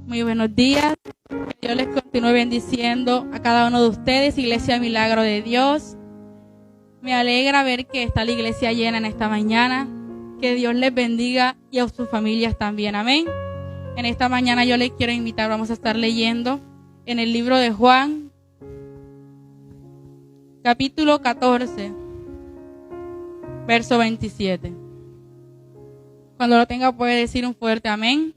Muy buenos días. Que Dios les continúe bendiciendo a cada uno de ustedes, Iglesia Milagro de Dios. Me alegra ver que está la iglesia llena en esta mañana. Que Dios les bendiga y a sus familias también. Amén. En esta mañana yo les quiero invitar, vamos a estar leyendo en el libro de Juan, capítulo 14, verso 27. Cuando lo tenga puede decir un fuerte amén.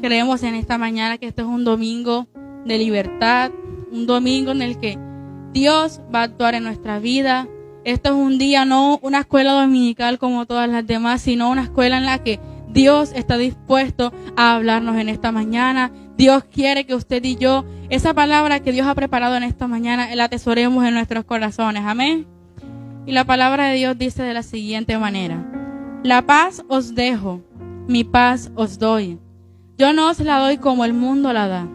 Creemos en esta mañana que este es un domingo de libertad, un domingo en el que Dios va a actuar en nuestra vida. Esto es un día, no una escuela dominical como todas las demás, sino una escuela en la que Dios está dispuesto a hablarnos en esta mañana. Dios quiere que usted y yo, esa palabra que Dios ha preparado en esta mañana, la atesoremos en nuestros corazones. Amén. Y la palabra de Dios dice de la siguiente manera: la paz os dejo, mi paz os doy. Yo no os la doy como el mundo la da.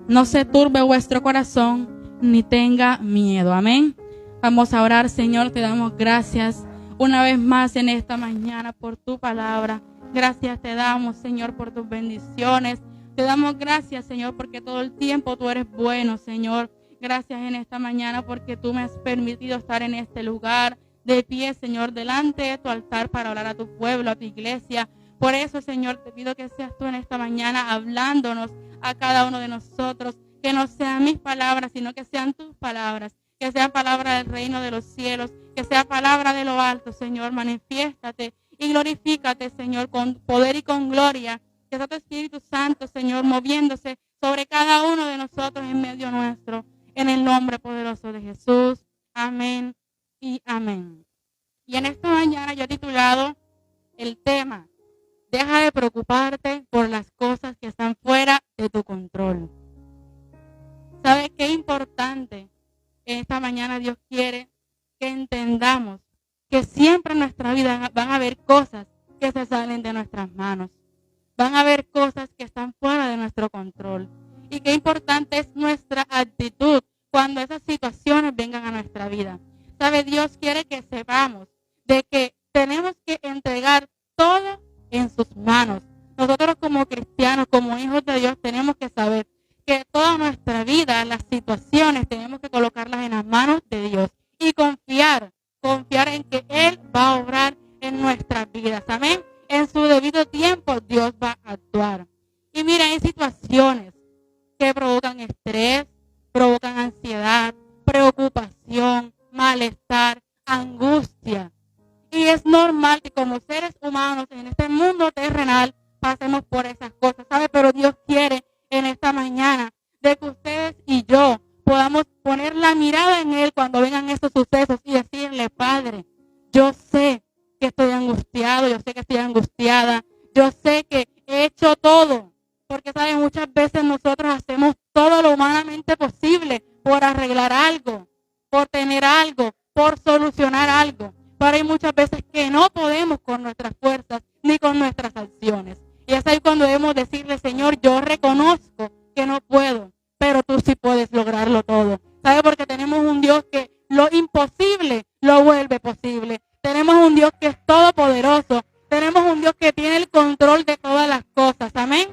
No se turbe vuestro corazón, ni tenga miedo. Amén. Vamos a orar. Señor, te damos gracias una vez más en esta mañana por tu palabra. Gracias te damos, Señor, por tus bendiciones. Te damos gracias, Señor, porque todo el tiempo tú eres bueno, Señor. Gracias en esta mañana porque tú me has permitido estar en este lugar de pie, Señor, delante de tu altar para hablar a tu pueblo, a tu iglesia. Por eso, Señor, te pido que seas tú en esta mañana hablándonos a cada uno de nosotros. Que no sean mis palabras, sino que sean tus palabras. Que sea palabra del reino de los cielos. Que sea palabra de lo alto, Señor. Manifiéstate y glorifícate, Señor, con poder y con gloria. Que sea tu Espíritu Santo, Señor, moviéndose sobre cada uno de nosotros en medio nuestro. En el nombre poderoso de Jesús. Amén y amén. Y en esta mañana yo he titulado el tema: deja de preocuparte por las cosas que están fuera de tu control. ¿Sabes qué importante? Esta mañana Dios quiere que entendamos que siempre en nuestra vida van a haber cosas que se salen de nuestras manos. Van a haber cosas que están fuera de nuestro control. Y qué importante es nuestra actitud cuando esas situaciones vengan a nuestra vida. ¿Sabe? Dios quiere que sepamos de que tenemos que entregar todo en sus manos. Nosotros como cristianos, como hijos de Dios, tenemos que saber que toda nuestra vida, las situaciones, tenemos que colocarlas en las manos de Dios y confiar en que Él va a obrar en nuestras vidas. Amén. En su debido tiempo Dios va a actuar. Y mira, hay situaciones que provocan estrés, provocan ansiedad, preocupación, malestar, angustia. Y es normal que como seres humanos en este mundo terrenal pasemos por esas cosas, ¿sabe? Pero Dios quiere en esta mañana de que ustedes y yo podamos poner la mirada en Él cuando vengan estos sucesos y decirle: Padre, yo sé que estoy angustiado, yo sé que estoy angustiada, yo sé que he hecho todo, porque ¿saben? Muchas veces nosotros hacemos todo lo humanamente posible por arreglar algo, por tener algo, por solucionar algo. Pero hay muchas veces que no podemos con nuestras fuerzas ni con nuestras acciones. Y es ahí cuando debemos decirle: Señor, yo reconozco que no puedo, pero tú sí puedes lograrlo todo. ¿Sabe? Porque tenemos un Dios que lo imposible lo vuelve posible. Tenemos un Dios que es todopoderoso. Tenemos un Dios que tiene el control de todas las cosas. Amén.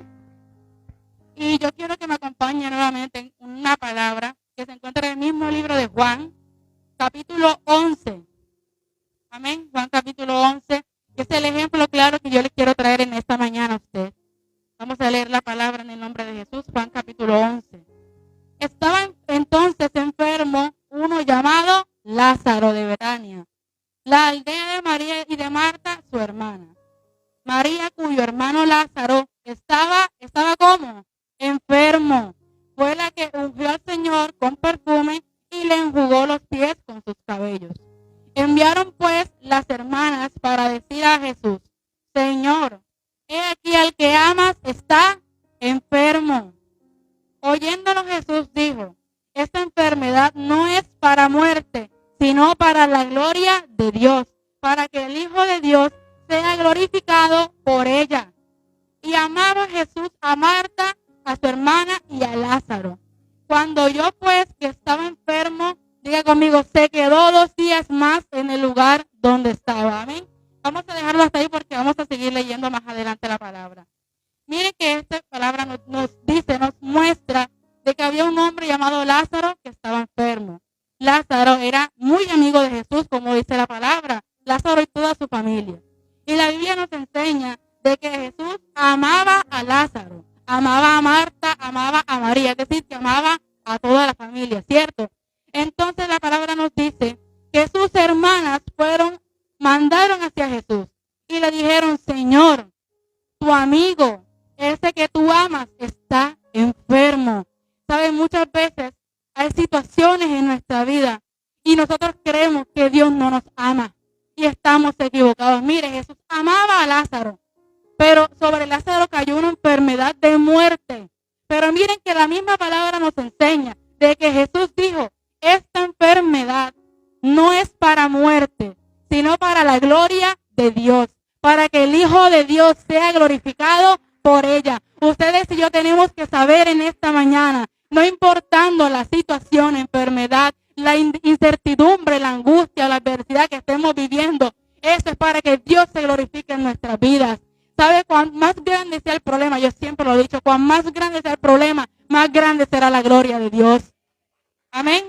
Y yo quiero que me acompañe nuevamente en una palabra que se encuentra en el mismo libro de Juan, capítulo 11. Amén. Juan capítulo 11, que es el ejemplo claro que yo les quiero traer en esta mañana a usted. Vamos a leer la palabra en el nombre de Jesús. Juan capítulo 11. Estaba entonces enfermo uno llamado Lázaro de Betania, la aldea de María y de Marta, su hermana. María, cuyo hermano Lázaro estaba ¿cómo? Enfermo. Fue la que ungió al Señor con perfume y le enjugó los pies con sus cabellos. Enviaron pues las hermanas para decir a Jesús: Señor, he aquí al que amas está enfermo. Oyéndolo Jesús dijo: esta enfermedad no es para muerte, sino para la gloria de Dios, para que el Hijo de Dios sea glorificado por ella. Y amaba Jesús a Marta, a su hermana y a Lázaro. Cuando oyó pues que estaba enfermo, diga conmigo, se quedó 2 días más en el lugar donde estaba. Amén. Vamos a dejarlo hasta ahí porque vamos a seguir leyendo más adelante la palabra. Miren que esta palabra nos muestra de que había un hombre llamado Lázaro que estaba enfermo. Lázaro era muy amigo de Jesús, como dice la palabra. Lázaro y toda su familia. Y la Biblia nos enseña de que Jesús amaba a Lázaro, amaba a Marta, amaba a María, es decir, que amaba a toda la familia, ¿cierto? Entonces la palabra nos dice que sus hermanas mandaron hacia Jesús y le dijeron, Señor, tu amigo, ese que tú amas, está enfermo. ¿Saben? Muchas veces hay situaciones en nuestra vida y nosotros creemos que Dios no nos ama y estamos equivocados. Mire, Jesús amaba a Lázaro, pero sobre Lázaro cayó una enfermedad de muerte. Pero miren que la misma palabra nos enseña de que Jesús dijo, esta enfermedad no es para muerte, sino para la gloria de Dios, para que el Hijo de Dios sea glorificado por ella. Ustedes y yo tenemos que saber en esta mañana, no importando la situación, enfermedad, la incertidumbre, la angustia, la adversidad que estemos viviendo, eso es para que Dios se glorifique en nuestras vidas. ¿Sabe? Cuán más grande sea el problema, yo siempre lo he dicho, cuán más grande sea el problema, más grande será la gloria de Dios. Amén.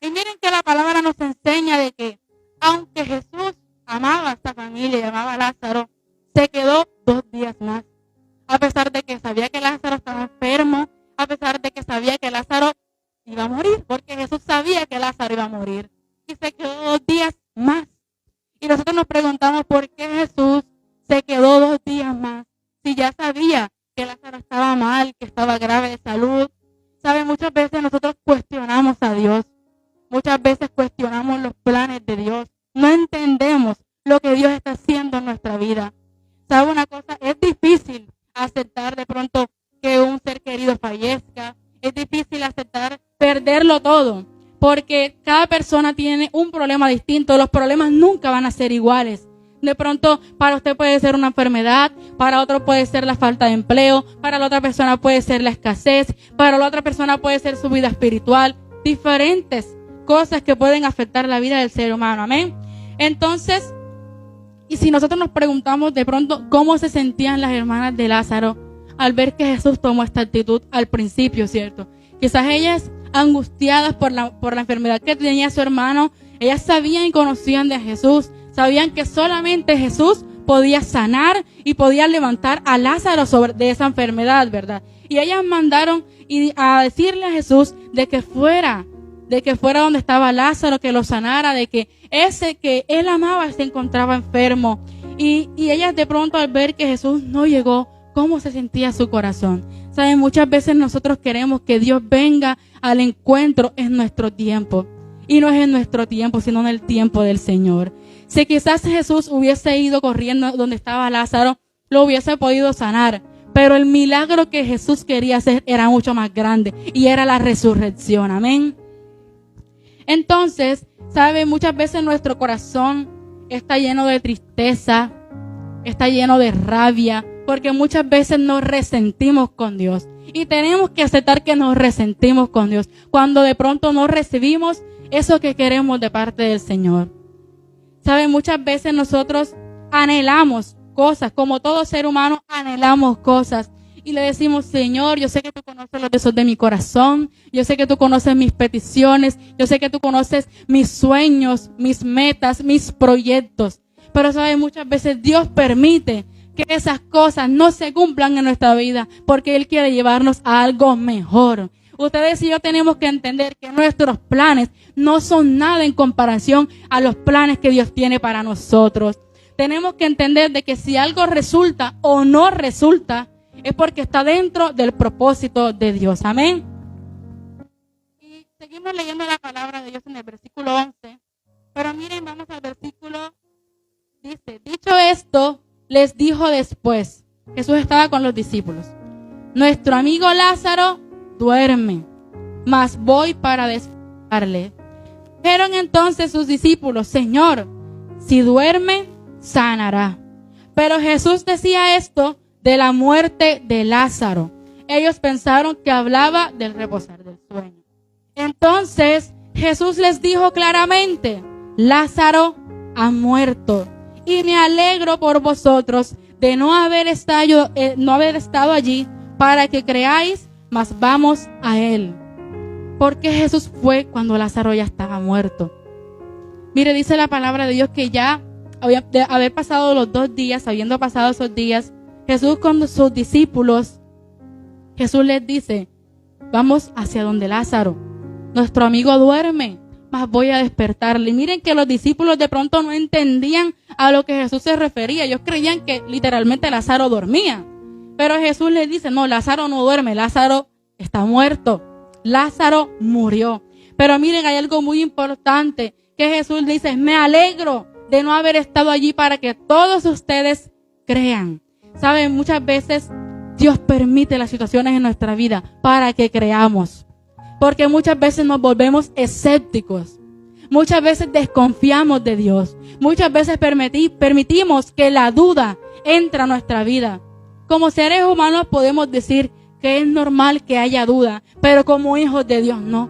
Y miren que la palabra nos enseña de que, aunque Jesús amaba a esta familia y amaba a Lázaro, se quedó 2 días más. A pesar de que sabía que Lázaro estaba enfermo, a pesar de que sabía que Lázaro iba a morir, porque Jesús sabía que Lázaro iba a morir. Y se quedó 2 días más. Y nosotros nos preguntamos por qué Jesús se quedó 2 días más, si ya sabía que Lázaro estaba mal, que estaba grave de salud. ¿Saben? Muchas veces nosotros cuestionamos a Dios. Muchas veces cuestionamos los planes de Dios. No entendemos lo que Dios está haciendo en nuestra vida. ¿Sabe una cosa? Es difícil aceptar de pronto que un ser querido fallezca. Es difícil aceptar perderlo todo. Porque cada persona tiene un problema distinto. Los problemas nunca van a ser iguales. De pronto, para usted puede ser una enfermedad, para otro puede ser la falta de empleo, para la otra persona puede ser la escasez, para la otra persona puede ser su vida espiritual. Diferentes cosas que pueden afectar la vida del ser humano. Amén. Entonces, y si nosotros nos preguntamos de pronto cómo se sentían las hermanas de Lázaro al ver que Jesús tomó esta actitud al principio, ¿cierto? Quizás ellas, angustiadas por la enfermedad que tenía su hermano, ellas sabían y conocían de Jesús, sabían que solamente Jesús podía sanar y podía levantar a Lázaro de esa enfermedad, ¿verdad? Y ellas mandaron a decirle a Jesús de que fuera donde estaba Lázaro, que lo sanara, de que ese que él amaba se encontraba enfermo. Y ellas de pronto al ver que Jesús no llegó, ¿cómo se sentía su corazón? ¿Saben? Muchas veces nosotros queremos que Dios venga al encuentro en nuestro tiempo. Y no es en nuestro tiempo, sino en el tiempo del Señor. Si quizás Jesús hubiese ido corriendo donde estaba Lázaro, lo hubiese podido sanar. Pero el milagro que Jesús quería hacer era mucho más grande y era la resurrección. Amén. Entonces, ¿sabe? Muchas veces nuestro corazón está lleno de tristeza, está lleno de rabia, porque muchas veces nos resentimos con Dios. Y tenemos que aceptar que nos resentimos con Dios cuando de pronto no recibimos eso que queremos de parte del Señor. ¿Sabe? Muchas veces nosotros anhelamos cosas, como todo ser humano anhelamos cosas. Y le decimos, Señor, yo sé que tú conoces los deseos de mi corazón, yo sé que tú conoces mis peticiones, yo sé que tú conoces mis sueños, mis metas, mis proyectos. Pero, ¿sabes? Muchas veces Dios permite que esas cosas no se cumplan en nuestra vida porque Él quiere llevarnos a algo mejor. Ustedes y yo tenemos que entender que nuestros planes no son nada en comparación a los planes que Dios tiene para nosotros. Tenemos que entender de que si algo resulta o no resulta, es porque está dentro del propósito de Dios. Amén. Y seguimos leyendo la palabra de Dios en el versículo 11. Pero miren, vamos al versículo, dice, dicho esto, les dijo después, Jesús estaba con los discípulos, nuestro amigo Lázaro duerme, mas voy para despertarle. Dijeron entonces sus discípulos, Señor, si duerme, sanará. Pero Jesús decía esto de la muerte de Lázaro. Ellos pensaron que hablaba del reposar del sueño. Entonces Jesús les dijo claramente, Lázaro ha muerto. Y me alegro por vosotros de no haber estado allí para que creáis, mas vamos a él. Porque Jesús fue cuando Lázaro ya estaba muerto. Mire, dice la palabra de Dios que ya de haber pasado los 2 días, habiendo pasado esos días, Jesús con sus discípulos, Jesús les dice, vamos hacia donde Lázaro. Nuestro amigo duerme, mas voy a despertarle. Y miren que los discípulos de pronto no entendían a lo que Jesús se refería. Ellos creían que literalmente Lázaro dormía. Pero Jesús les dice, no, Lázaro no duerme, Lázaro está muerto. Lázaro murió. Pero miren, hay algo muy importante que Jesús dice, me alegro de no haber estado allí para que todos ustedes crean. Saben, muchas veces Dios permite las situaciones en nuestra vida para que creamos. Porque muchas veces nos volvemos escépticos. Muchas veces desconfiamos de Dios. Muchas veces permitimos que la duda entre a nuestra vida. Como seres humanos podemos decir que es normal que haya duda, pero como hijos de Dios no.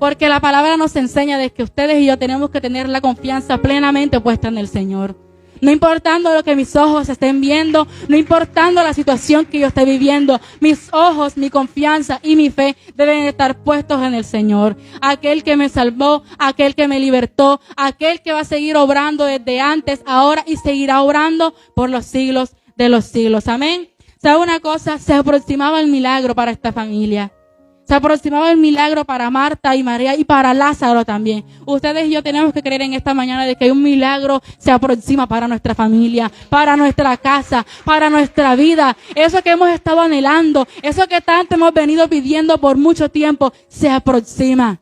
Porque la palabra nos enseña de que ustedes y yo tenemos que tener la confianza plenamente puesta en el Señor. No importando lo que mis ojos estén viendo, no importando la situación que yo esté viviendo, mis ojos, mi confianza y mi fe deben estar puestos en el Señor. Aquel que me salvó, aquel que me libertó, aquel que va a seguir obrando desde antes, ahora y seguirá obrando por los siglos de los siglos. Amén. ¿Sabe una cosa? Se aproximaba el milagro para esta familia. Se aproximaba el milagro para Marta y María y para Lázaro también. Ustedes y yo tenemos que creer en esta mañana de que un milagro se aproxima para nuestra familia, para nuestra casa, para nuestra vida. Eso que hemos estado anhelando, eso que tanto hemos venido pidiendo por mucho tiempo, se aproxima.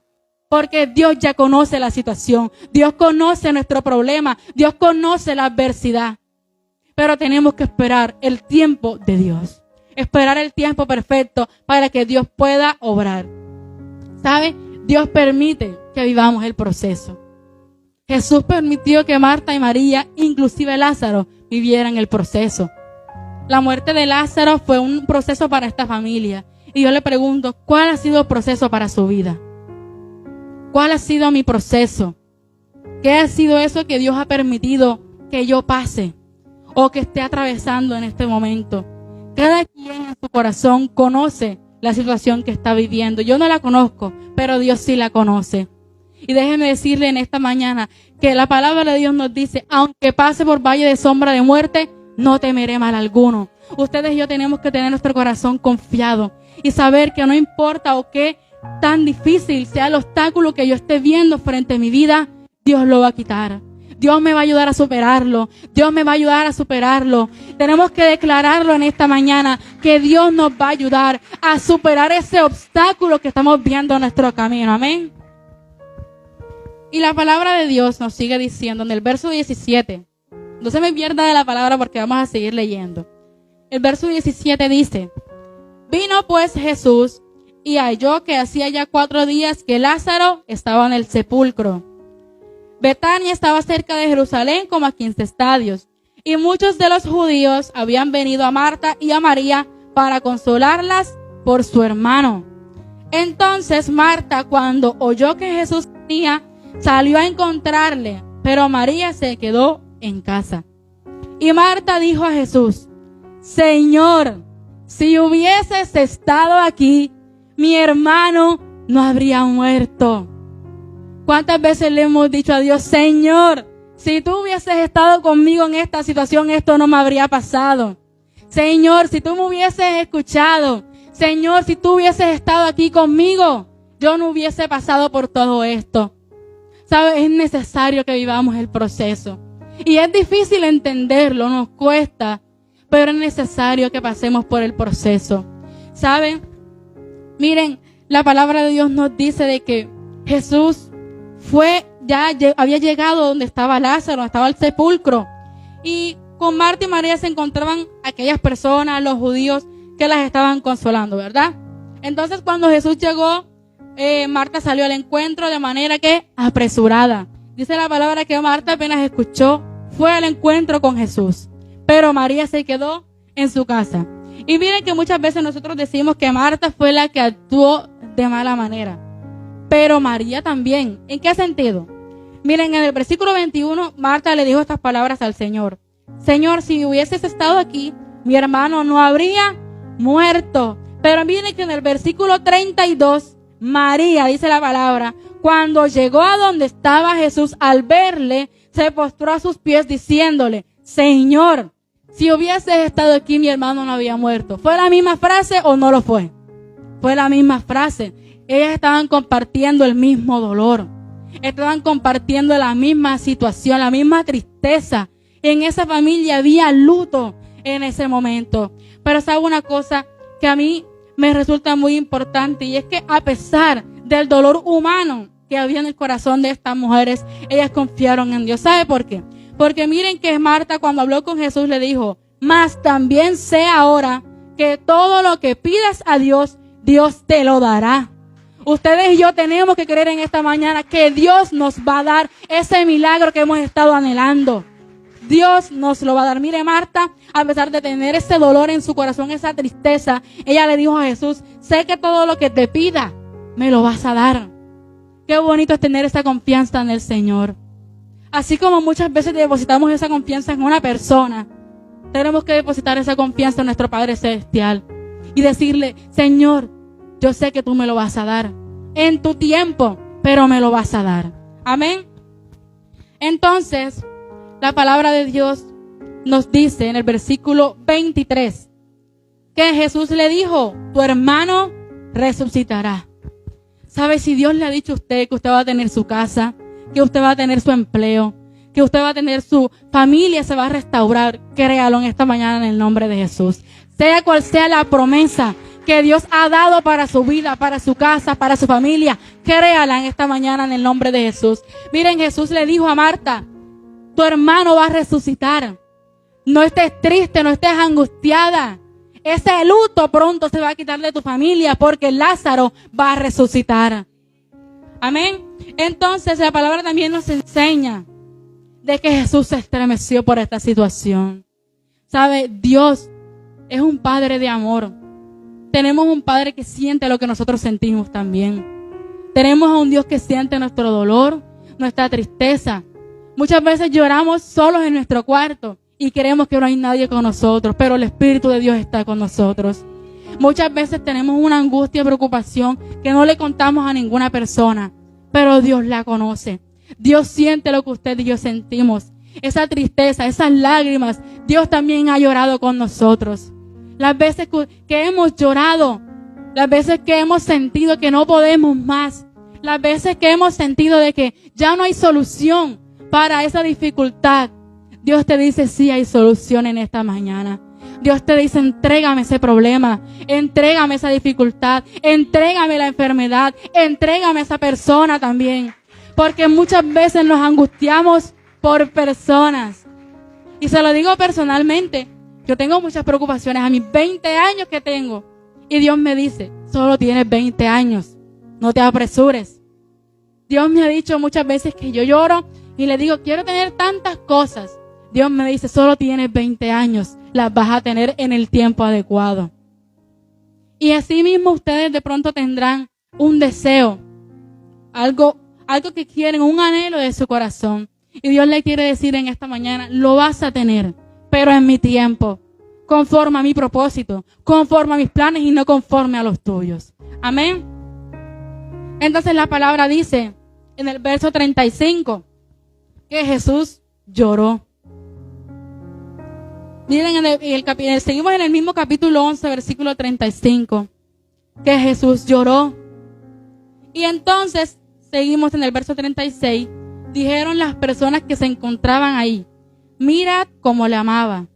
Porque Dios ya conoce la situación. Dios conoce nuestro problema. Dios conoce la adversidad. Pero tenemos que esperar el tiempo de Dios. Esperar el tiempo perfecto para que Dios pueda obrar. ¿Sabe? Dios permite que vivamos el proceso. Jesús permitió que Marta y María, inclusive Lázaro, vivieran el proceso. La muerte de Lázaro fue un proceso para esta familia. Y yo le pregunto, ¿cuál ha sido el proceso para su vida? ¿Cuál ha sido mi proceso? ¿Qué ha sido eso que Dios ha permitido que yo pase o que esté atravesando en este momento? Cada quien en su corazón conoce la situación que está viviendo. Yo no la conozco, pero Dios sí la conoce. Y déjeme decirle en esta mañana que la palabra de Dios nos dice, aunque pase por valle de sombra de muerte, no temeré mal alguno. Ustedes y yo tenemos que tener nuestro corazón confiado y saber que no importa o qué tan difícil sea el obstáculo que yo esté viendo frente a mi vida, Dios lo va a quitar. Dios me va a ayudar a superarlo. Dios me va a ayudar a superarlo. Tenemos que declararlo en esta mañana, que Dios nos va a ayudar a superar ese obstáculo que estamos viendo en nuestro camino. Amén. Y la palabra de Dios nos sigue diciendo en el verso 17. No se me pierda de la palabra porque vamos a seguir leyendo. El verso 17 dice, vino pues Jesús y halló que hacía ya 4 días que Lázaro estaba en el sepulcro. Betania estaba cerca de Jerusalén como a 15 estadios, y muchos de los judíos habían venido a Marta y a María para consolarlas por su hermano. Entonces Marta, cuando oyó que Jesús venía, salió a encontrarle, pero María se quedó en casa. Y Marta dijo a Jesús, Señor, si hubieses estado aquí, mi hermano no habría muerto. ¿Cuántas veces le hemos dicho a Dios, Señor, si tú hubieses estado conmigo en esta situación, esto no me habría pasado? Señor, si tú me hubieses escuchado, Señor, si tú hubieses estado aquí conmigo, yo no hubiese pasado por todo esto. ¿Sabes? Es necesario que vivamos el proceso. Y es difícil entenderlo, nos cuesta, pero es necesario que pasemos por el proceso. ¿Saben? Miren, la palabra de Dios nos dice de que Jesús había llegado donde estaba Lázaro, donde estaba el sepulcro. Y con Marta y María se encontraban aquellas personas, los judíos, que las estaban consolando, ¿verdad? Entonces cuando Jesús llegó, Marta salió al encuentro de manera que apresurada. Dice la palabra que Marta apenas escuchó, fue al encuentro con Jesús. Pero María se quedó en su casa. Y miren que muchas veces nosotros decimos que Marta fue la que actuó de mala manera. Pero María también. ¿En qué sentido? Miren, en el versículo 21, Marta le dijo estas palabras al Señor. Señor, si hubieses estado aquí, mi hermano no habría muerto. Pero miren que en el versículo 32, María, dice la palabra, cuando llegó a donde estaba Jesús, al verle, se postró a sus pies diciéndole, Señor, si hubieses estado aquí, mi hermano no había muerto. ¿Fue la misma frase o no lo fue? Fue la misma frase. Ellas estaban compartiendo el mismo dolor. Estaban compartiendo la misma situación, la misma tristeza. En esa familia había luto en ese momento. Pero sabe una cosa que a mí me resulta muy importante, y es que a pesar del dolor humano que había en el corazón de estas mujeres, ellas confiaron en Dios. ¿Sabe por qué? Porque miren que Marta, cuando habló con Jesús, le dijo, mas también sé ahora que todo lo que pidas a Dios, Dios te lo dará. Ustedes y yo tenemos que creer en esta mañana que Dios nos va a dar ese milagro que hemos estado anhelando. Dios nos lo va a dar. Mire, Marta, a pesar de tener ese dolor en su corazón, esa tristeza, ella le dijo a Jesús, sé que todo lo que te pida, me lo vas a dar. Qué bonito es tener esa confianza en el Señor. Así como muchas veces depositamos esa confianza en una persona, tenemos que depositar esa confianza en nuestro Padre Celestial y decirle, Señor, yo sé que tú me lo vas a dar en tu tiempo, pero me lo vas a dar. Amén. Entonces, la palabra de Dios nos dice en el versículo 23 que Jesús le dijo, tu hermano resucitará. ¿Sabe? Si Dios le ha dicho a usted que usted va a tener su casa, que usted va a tener su empleo, que usted va a tener su familia, se va a restaurar, créalo en esta mañana en el nombre de Jesús. Sea cual sea la promesa que Dios ha dado para su vida, para su casa, para su familia, créala en esta mañana en el nombre de Jesús. Miren, Jesús le dijo a Marta, tu hermano va a resucitar. No estés triste, no estés angustiada. Ese luto pronto se va a quitar de tu familia porque Lázaro va a resucitar. Amén. Entonces la palabra también nos enseña de que Jesús se estremeció por esta situación. ¿Sabe? Dios es un Padre de amor. Tenemos un Padre que siente lo que nosotros sentimos también. Tenemos a un Dios que siente nuestro dolor, nuestra tristeza. Muchas veces lloramos solos en nuestro cuarto y creemos que no hay nadie con nosotros, pero el Espíritu de Dios está con nosotros. Muchas veces tenemos una angustia y preocupación que no le contamos a ninguna persona, pero Dios la conoce. Dios siente lo que usted y yo sentimos. Esa tristeza, esas lágrimas, Dios también ha llorado con nosotros. Las veces que hemos llorado, las veces que hemos sentido que no podemos más, las veces que hemos sentido de que ya no hay solución para esa dificultad, Dios te dice, sí hay solución en esta mañana. Dios te dice, entrégame ese problema, entrégame esa dificultad, entrégame la enfermedad, entrégame esa persona también. Porque muchas veces nos angustiamos por personas. Y se lo digo personalmente, yo tengo muchas preocupaciones a mis 20 años que tengo. Y Dios me dice, solo tienes 20 años, no te apresures. Dios me ha dicho muchas veces que yo lloro y le digo, quiero tener tantas cosas. Dios me dice, solo tienes 20 años, las vas a tener en el tiempo adecuado. Y así mismo ustedes de pronto tendrán un deseo, algo que quieren, un anhelo de su corazón. Y Dios le quiere decir en esta mañana, lo vas a tener, pero en mi tiempo, conforme a mi propósito, conforme a mis planes y no conforme a los tuyos. Amén. Entonces la palabra dice en el verso 35 que Jesús lloró. Miren, seguimos en el mismo capítulo 11, versículo 35, que Jesús lloró. Y entonces, seguimos en el verso 36, dijeron las personas que se encontraban ahí, mirad cómo le amaba.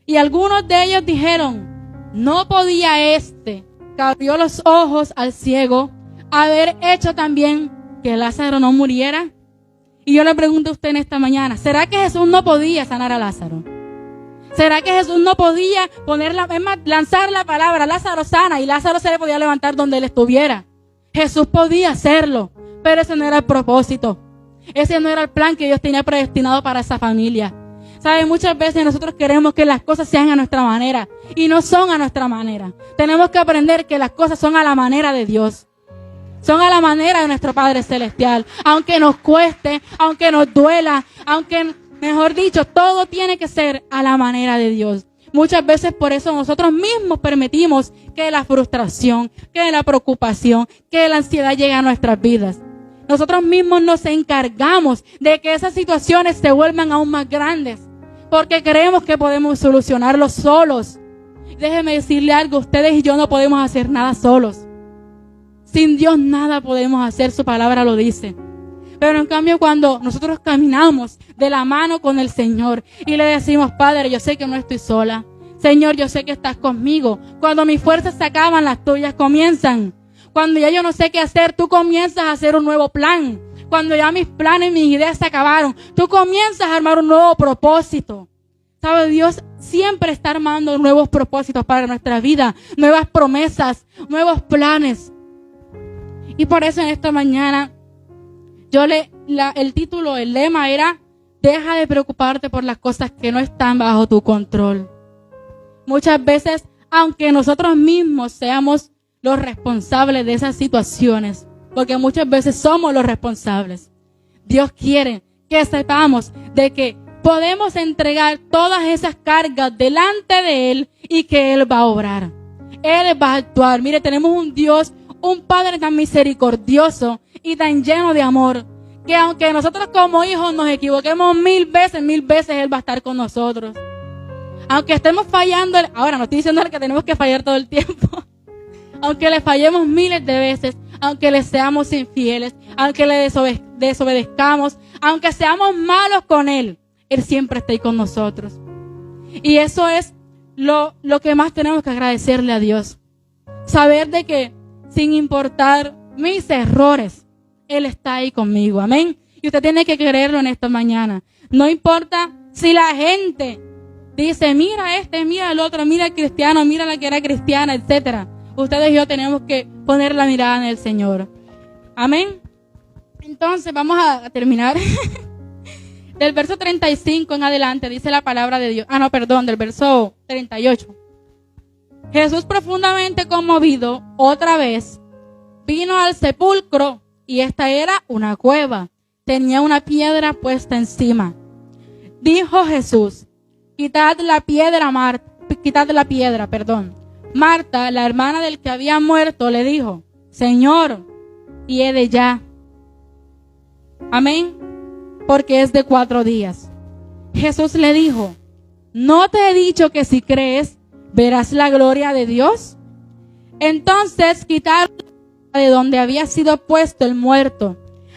Y algunos de ellos dijeron, ¿no podía este, que abrió los ojos al ciego, haber hecho también que Lázaro no muriera? Y yo le pregunto a usted en esta mañana, ¿será que Jesús no podía sanar a Lázaro? ¿Será que Jesús no podía lanzar la palabra, Lázaro sana, y Lázaro se le podía levantar donde él estuviera? Jesús podía hacerlo, pero ese no era el propósito. Ese no era el plan que Dios tenía predestinado para esa familia. ¿Sabe? Muchas veces nosotros queremos que las cosas sean a nuestra manera y no son a nuestra manera. Tenemos que aprender que las cosas son a la manera de Dios. Son a la manera de nuestro Padre Celestial. Aunque nos cueste, aunque nos duela, aunque, mejor dicho, todo tiene que ser a la manera de Dios. Muchas veces por eso nosotros mismos permitimos que la frustración, que la preocupación, que la ansiedad llegue a nuestras vidas. Nosotros mismos nos encargamos de que esas situaciones se vuelvan aún más grandes, porque creemos que podemos solucionarlo solos. Déjeme decirle algo, ustedes y yo no podemos hacer nada solos. Sin Dios nada podemos hacer, su palabra lo dice. Pero en cambio cuando nosotros caminamos de la mano con el Señor y le decimos, Padre, yo sé que no estoy sola. Señor, yo sé que estás conmigo. Cuando mis fuerzas se acaban, las tuyas comienzan. Cuando ya yo no sé qué hacer, tú comienzas a hacer un nuevo plan. Cuando ya mis planes, mis ideas se acabaron, tú comienzas a armar un nuevo propósito. ¿Sabe? Dios siempre está armando nuevos propósitos para nuestra vida, nuevas promesas, nuevos planes. Y por eso en esta mañana, el título, el lema era, deja de preocuparte por las cosas que no están bajo tu control. Muchas veces, aunque nosotros mismos seamos los responsables de esas situaciones, porque muchas veces somos los responsables, Dios quiere que sepamos de que podemos entregar todas esas cargas delante de Él y que Él va a obrar. Él va a actuar. Mire, tenemos un Dios, un Padre tan misericordioso y tan lleno de amor, que aunque nosotros como hijos nos equivoquemos mil veces Él va a estar con nosotros. Aunque estemos fallando, ahora no estoy diciendo que tenemos que fallar todo el tiempo, aunque le fallemos miles de veces, aunque le seamos infieles, aunque le desobedezcamos, aunque seamos malos con Él, Él siempre está ahí con nosotros. Y eso es lo que más tenemos que agradecerle a Dios. Saber de que sin importar mis errores, Él está ahí conmigo. Amén. Y usted tiene que creerlo en esta mañana. No importa si la gente dice, mira mira el otro, mira el cristiano, mira la que era cristiana, etcétera. Ustedes y yo tenemos que poner la mirada en el Señor. Amén. Entonces vamos a terminar. Del verso 35 en adelante dice la palabra de Dios. Del verso 38. Jesús, profundamente conmovido, otra vez, vino al sepulcro y esta era una cueva. Tenía una piedra puesta encima. Dijo Jesús, quitad la piedra. Marta, la hermana del que había muerto, le dijo, Señor, hiede ya. Amén. Porque es de 4 días. Jesús le dijo, ¿no te he dicho que si crees, verás la gloria de Dios? Entonces quitaron de donde había sido puesto el muerto.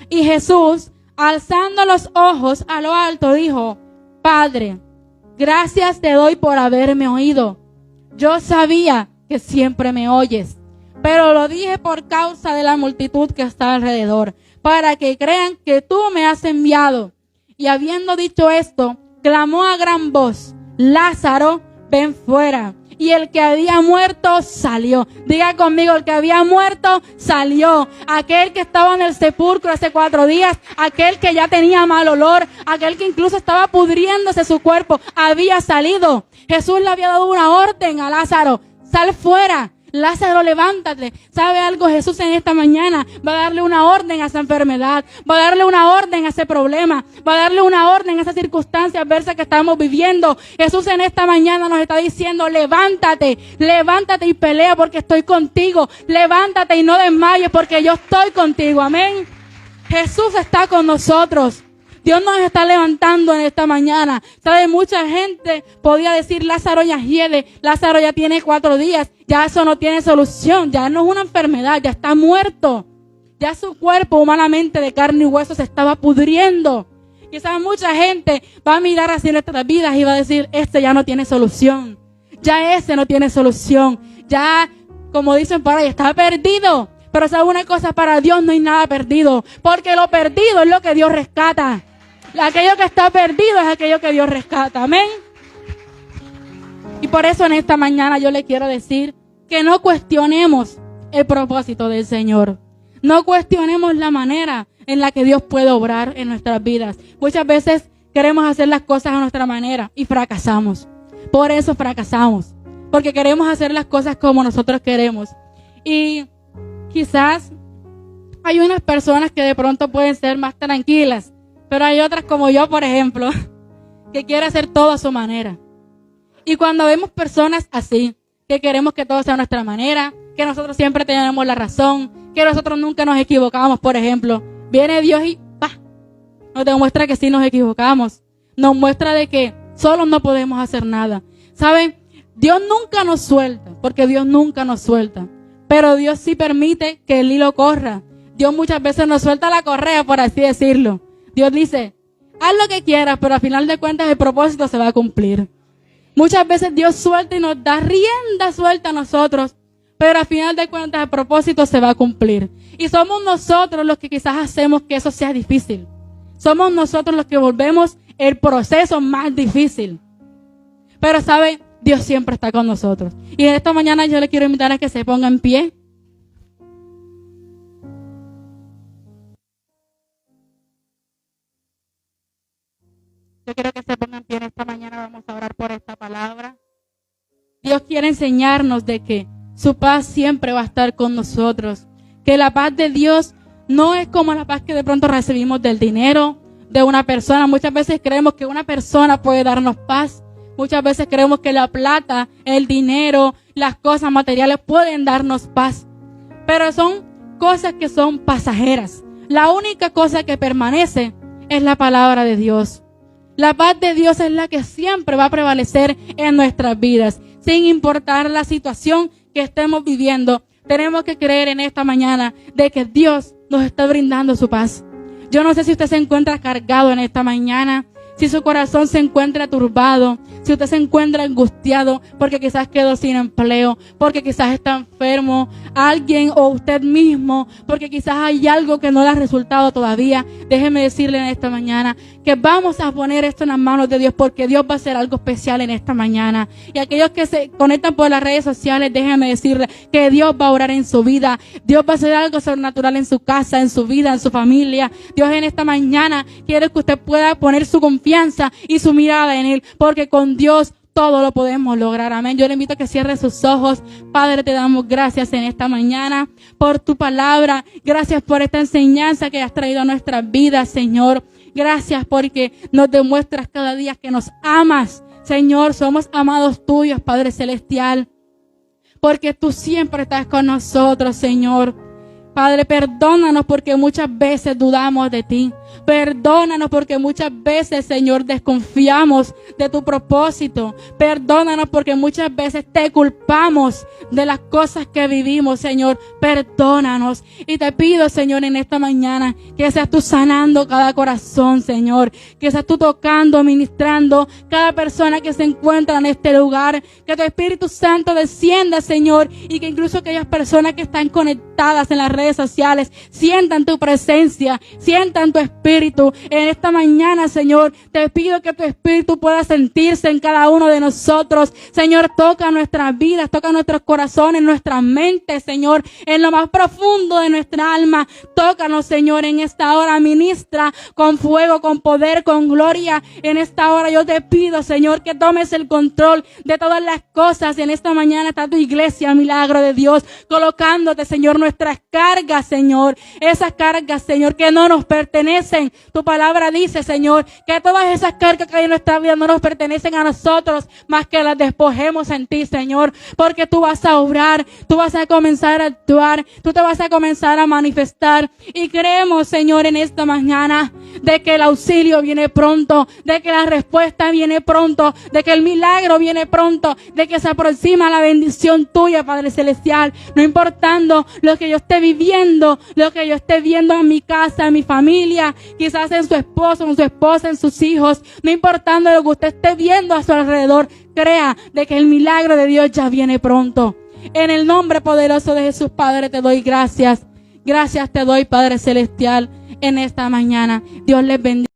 Y Jesús, alzando los ojos a lo alto, dijo, Padre, gracias te doy por haberme oído. Yo sabía que siempre me oyes, pero lo dije por causa de la multitud que está alrededor, para que crean que tú me has enviado. Y habiendo dicho esto, clamó a gran voz, Lázaro, ven fuera. Y el que había muerto salió. Diga conmigo, el que había muerto salió. Aquel que estaba en el sepulcro hace 4 días, aquel que ya tenía mal olor, aquel que incluso estaba pudriéndose su cuerpo, había salido. Jesús le había dado una orden a Lázaro, sal fuera. Lázaro, levántate. ¿Sabe algo? Jesús en esta mañana va a darle una orden a esa enfermedad, va a darle una orden a ese problema, va a darle una orden a esa circunstancia adversa que estamos viviendo. Jesús en esta mañana nos está diciendo, levántate y pelea porque estoy contigo. Levántate y no desmayes porque yo estoy contigo. Amén. Jesús está con nosotros. Dios nos está levantando en esta mañana. ¿Sabe? Mucha gente podía decir, Lázaro ya hiede, Lázaro ya tiene 4 días, ya eso no tiene solución, ya no es una enfermedad, ya está muerto. Ya su cuerpo humanamente de carne y hueso se estaba pudriendo. Quizás mucha gente va a mirar hacia nuestras vidas y va a decir, este ya no tiene solución. Ya ese no tiene solución. Ya, como dicen por ahí, está perdido. Pero sabe una cosa, para Dios no hay nada perdido, porque lo perdido es lo que Dios rescata. Aquello que está perdido es aquello que Dios rescata. Amén. Y por eso en esta mañana yo le quiero decir que no cuestionemos el propósito del Señor. No cuestionemos la manera en la que Dios puede obrar en nuestras vidas. Muchas veces queremos hacer las cosas a nuestra manera y fracasamos. Por eso fracasamos. Porque queremos hacer las cosas como nosotros queremos. Y quizás Hay unas personas que de pronto pueden ser más tranquilas, pero hay otras como yo, por ejemplo, que quiere hacer todo a su manera. Y cuando vemos personas así, que queremos que todo sea a nuestra manera, que nosotros siempre tenemos la razón, que nosotros nunca nos equivocamos, por ejemplo, viene Dios y nos demuestra que sí nos equivocamos. Nos muestra de que solos no podemos hacer nada. ¿Saben? Dios nunca nos suelta, porque Dios nunca nos suelta. Pero Dios sí permite que el hilo corra. Dios muchas veces nos suelta la correa, por así decirlo. Dios dice, haz lo que quieras, pero al final de cuentas el propósito se va a cumplir. Muchas veces Dios suelta y nos da rienda suelta a nosotros, pero al final de cuentas el propósito se va a cumplir. Y somos nosotros los que quizás hacemos que eso sea difícil. Somos nosotros los que volvemos el proceso más difícil. Pero ¿sabe? Dios siempre está con nosotros. Y en esta mañana yo le quiero invitar a que se ponga en pie. Yo quiero que se ponga en pie en esta mañana. Vamos a orar por esta palabra. Dios quiere enseñarnos de que su paz siempre va a estar con nosotros. Que la paz de Dios no es como la paz que de pronto recibimos del dinero, de una persona. Muchas veces creemos que una persona puede darnos paz. Muchas veces creemos que la plata, el dinero, las cosas materiales pueden darnos paz. Pero son cosas que son pasajeras. La única cosa que permanece es la palabra de Dios. La paz de Dios es la que siempre va a prevalecer en nuestras vidas, sin importar la situación que estemos viviendo. Tenemos que creer en esta mañana de que Dios nos está brindando su paz. Yo no sé si usted se encuentra cargado en esta mañana, si su corazón se encuentra turbado, si usted se encuentra angustiado porque quizás quedó sin empleo, porque quizás está enfermo, alguien o usted mismo, porque quizás hay algo que no le ha resultado todavía. Déjeme decirle en esta mañana que vamos a poner esto en las manos de Dios, porque Dios va a hacer algo especial en esta mañana. Y aquellos que se conectan por las redes sociales, déjeme decirle que Dios va a orar en su vida. Dios va a hacer algo sobrenatural en su casa, en su vida, en su familia. Dios en esta mañana quiere que usted pueda poner su confianza y su mirada en Él, porque con Dios todo lo podemos lograr. Amén. Yo le invito a que cierre sus ojos. Padre, te damos gracias en esta mañana por tu palabra. Gracias por esta enseñanza que has traído a nuestras vidas, Señor. Gracias porque nos demuestras cada día que nos amas. Señor, somos amados tuyos, Padre Celestial, porque tú siempre estás con nosotros, Señor. Padre, perdónanos porque muchas veces dudamos de ti. Perdónanos porque muchas veces, Señor, desconfiamos de tu propósito. Perdónanos porque muchas veces te culpamos de las cosas que vivimos, Señor. Perdónanos. Y te pido, Señor, en esta mañana, que seas tú sanando cada corazón, Señor. Que seas tú tocando, ministrando cada persona que se encuentra en este lugar. Que tu Espíritu Santo descienda, Señor. Y que incluso aquellas personas que están conectadas en las redes sociales sientan tu presencia, sientan tu Espíritu. En esta mañana, Señor, te pido que tu Espíritu pueda sentirse en cada uno de nosotros. Señor, toca nuestras vidas, toca nuestros corazones, nuestras mentes, Señor, en lo más profundo de nuestra alma. Tócanos, Señor, en esta hora. Ministra con fuego, con poder, con gloria. En esta hora yo te pido, Señor, que tomes el control de todas las cosas. En esta mañana está tu iglesia, milagro de Dios, colocándote, Señor, nuestras cargas, Señor. Esas cargas, Señor, que no nos pertenecen. Tu palabra dice, Señor, que todas esas cargas que hay en nuestra vida no nos pertenecen a nosotros, más que las despojemos en ti, Señor, porque tú vas a obrar, tú vas a comenzar a actuar, tú te vas a comenzar a manifestar. Y creemos, Señor, en esta mañana, de que el auxilio viene pronto, de que la respuesta viene pronto, de que el milagro viene pronto, de que se aproxima la bendición tuya, Padre Celestial. No importando lo que yo esté viviendo, lo que yo esté viendo en mi casa, en mi familia, quizás en su esposo, en su esposa, en sus hijos, no importando lo que usted esté viendo a su alrededor, crea de que el milagro de Dios ya viene pronto. En el nombre poderoso de Jesús, Padre, te doy gracias. Gracias te doy, Padre Celestial, en esta mañana. Dios les bendiga.